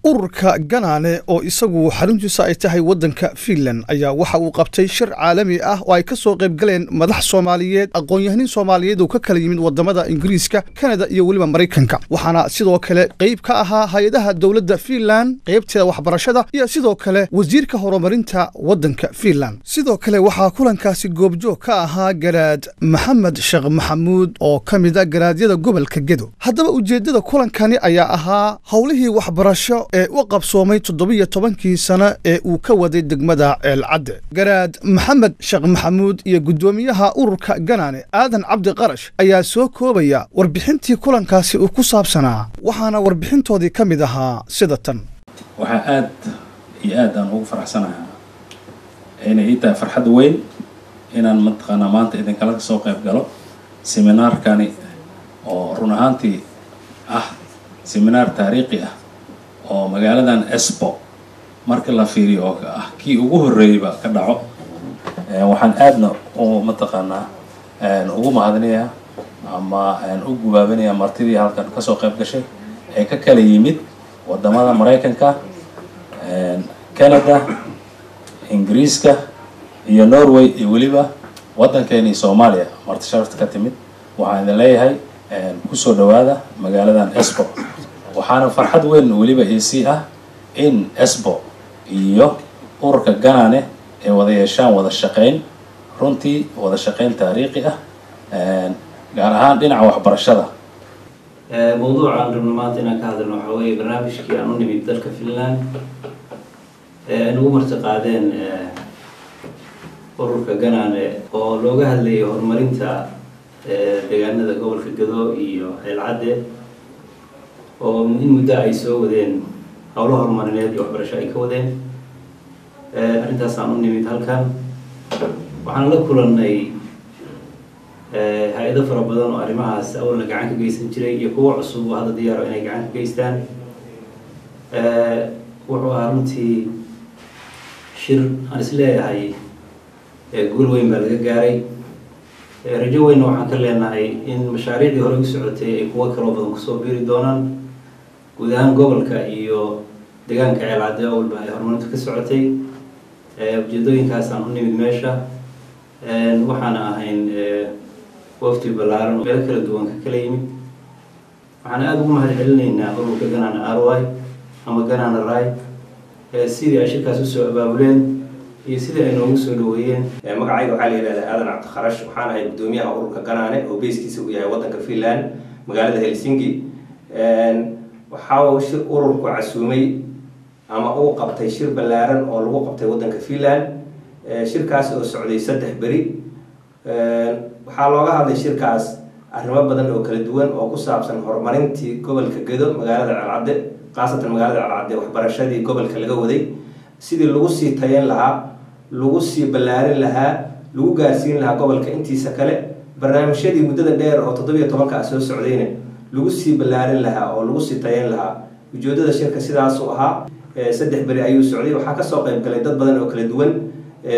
ururka Ganaane oo isagu xaruntiisa ay tahay wadanka Finland ayaa waxa uu qabtay shir caalami ah oo ay ka soo qayb galeen madax Soomaaliyeed aqoon-yahanin Soomaaliyeed oo ka kala yimid wadamada Ingiriiska, Canada iyo waliba Mareykanka. waxaana sidoo kale qayb ka ahaa hay'adaha dawladda Finland, qaybteeda waxbarashada iyo sidoo kale wasiirka horumarinta wadanka Finland. sidoo kale waxa kulankaasi goobjoog ka ahaa Garaad Maxamed Sheekh Maxamuud oo kamid ah garaadyada gobolka Gedo. haddaba ujeedada kulankani ayaa ahaa hawlihii waxbarasho ee u qabsoomay 17 sano ee uu ka waday degmada Eelcadde. Garaad Maxamed Sheekh Maxamuud iyo gudoomiyaha ururka Ganaane Aadan Cabdi Qarash ayaa soo koobaya warbixintii kulankaasi uu ku saabsanaa, waxaana warbixintoodii ka mid ahaa sida tan. waxaa aad iyo aad aan ugu faraxsanahay inay tahay farxad weyn inaan maanta idinkala soo qayb galo seminaarkani oo run ahaantii ah seminar taariikhi ah oo magaaladan Espoo marka la fiiriyo oo ah kii ugu horeeyay ka dhaco. waxaan aadna ugu mahadinayaa ama ugu gubaabinayaa martidii halkan ka soo qayb gashay ee ka kala yimid wadamada Mareykanka, Canada, Ingiriiska iyo Norway iyo waliba wadankeena Soomaaliya marti sharafta ka timid. waxaan idin leeyahay ku soo dhawaada magaaladan Espoo. waxaana farxad weyn waliba AC ah in Espoo iyo ururka Ganaane ay wada yeeshaan wada shaqeyn, runtii wada shaqeyn taariikhi ah gaar ahaan dhinaca waxbarashada. موضوع رمضان كهذا المحاوي برنامج كي أنا نبي بدرك فنلان نقوم ارتقادين ururka Ganaane oo looga hadlayo horumarinta deegaanada gobolka Gedo iyo Eelcadde oo in muddo ay soo wadeen hawlo horumarineed iyo waxbarasho ay ka wadeen. arrintaas aan u nimid halkan waxaan la kulannay hay'ado fara badan oo arrimahaas awalna gacan ka geysan jiray iyo kuwa cusub oo hadda diyaar inay gacan ka geystaan. wuxuu ahaa runtii shir aan isleeyahay guul weyn baa laga gaaray. rajo weyn waxaan ka leenahay in mashaariicdii hore u socotay ay kuwa kale badan ku soo biiri doonaan guud ahaan gobolka iyo deegaanka Eelcadde oo walba ay horumarinta ka socotay. ujeedooyinkaas aan u nimid meesha waxaana ahayn wafdi ballaaran oo meelo kala duwan ka kala yimid. waxaan aad ugu mahadcelinaynaa ururka Ganaane RY ama Ganaane RY sidii ay shirkaas u soo abaabuleen iyo sidii ay noogu soo dhaweeyeen. magacayga waxaa la yiraahdaa Aadan Cabdi Qarash, waxaan ahay gudoomiyaha ururka Ganaane oo beeskiisa uu yahay wadanka Finland magaalada Helsinki. waxaa uu ururku casuumay ama uu qabtay shir ballaaran oo lagu qabtay wadanka Finland. shirkaas oo socday 3 bari. waxaa looga hadlay shirkaas arrimo badan oo kala duwan oo ku saabsan horumarintii gobolka Gedo, magaalada Eelcadde, qaasatan magaalada Eelcadde waxbarashadii gobolka laga waday, sidii lagu sii tayeyn lahaa, lagu sii ballaarin lahaa, lagu gaarsiin lahaa gobolka intiisa kale. barnaamijyadii muddada dheer oo 17 soo socdayna lagu sii ballaarin lahaa oo lagu sii tayeyn lahaa. ujeedada shirka sidaas uu ahaa. 3 bari ayuu socday. waxaa ka soo qayb galay dad badan oo kala duwan,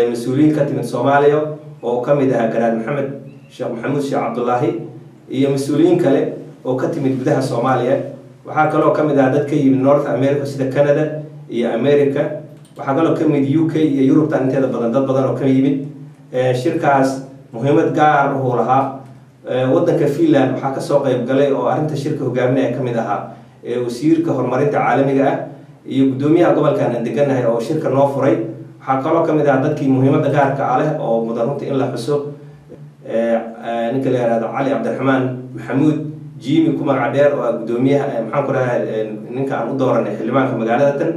mas'uuliyiin ka timid Soomaaliya oo ka mid ah Garaad Maxamed Sheekh Maxamuud Sheekh Cabdullaahi iyo mas'uuliyiin kale oo ka timid gudaha Soomaaliya. waxaa kaloo ka mid ah dad ka yimid North America sida Canada iyo America. waxaa kaloo ka mid UK iyo Europe inteeda badan, dad badan oo ka yimid. shirkaas muhiimad gaar ah u lahaa. wadanka Finland waxaa ka soo qayb galay oo arrinta shirka hogaaminaya ka mid ahaa wasiirka horumarinta caalamiga ah iyo gudoomiyaha gobolkan aan deganahay oo shirka noo furay. waxaa kaloo ka mid ah dadkii muhiimada gaarka ah leh oo mudan runtii in la xuso ninka la yiraahdo Cali Cabdiraxmaan Maxamuud Jimmy ku magac dheer oo gudoomiyaha maxaan ku raadinay ninka aan u dooranay xildhibaanka magaalada tan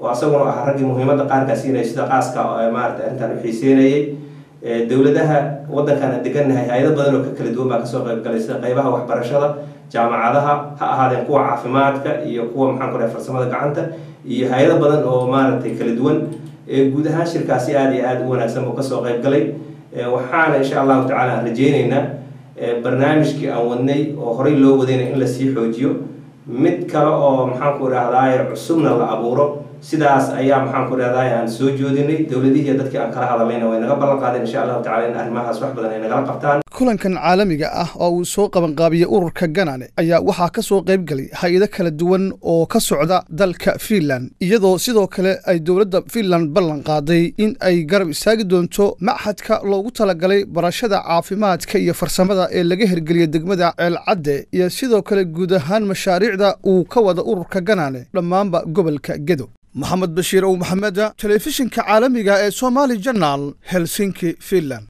oo asaguna ah ragii muhiimada qaarkaas inay sida qaaska maarta intaan u xiiseenayay. dawladaha wadankan aan deganahay hay'ado badan oo ka kala duwan baa ka soo qayb galay sida qaybaha waxbarashada, jaamacadaha ha ahaadeen kuwa caafimaadka iyo kuwa maxaan ku raadinay farsamada gacanta iyo hay'ado badan oo maartay kala duwan. guud ahaan shirkaasi aad iyo aad u wanaagsan oo ka soo qayb galay. waxaana insha Allah ta'ala rajaynaynaa barnaamijkii aan wadnay oo horey loo wadayna in la sii xoojiyo, mid kale oo maxaan ku raadinay cusubna la abuuro. sidaas ayaa maxaan ku raadinay aan soo joodinay dawladihii dadkii aan kala hadlayna way naga ballan qaadeen insha Allah ta'ala in arrimahaas wax badan ay naga qabtaan. kulankan caalamiga ah oo uu soo qabanqaabiyey ururka Ganane ayaa waxaa ka soo qayb galay hay'ado kala duwan oo ka socda dalka Finland iyadoo sidoo kale ay dawladda Finland ballan qaaday in ay garab istaagi doonto maxadka loogu talagalay barashada caafimaadka iyo farsamada ee laga hirgeliyay degmada Ceelcadde iyo sidoo kale guud ahaan mashaariicda uu ka wada ururka Ganane dhammaanba gobolka Gedo. محمد بشير أو محمد تلفزيون كعالمي Somali Journal Helsinki Finland.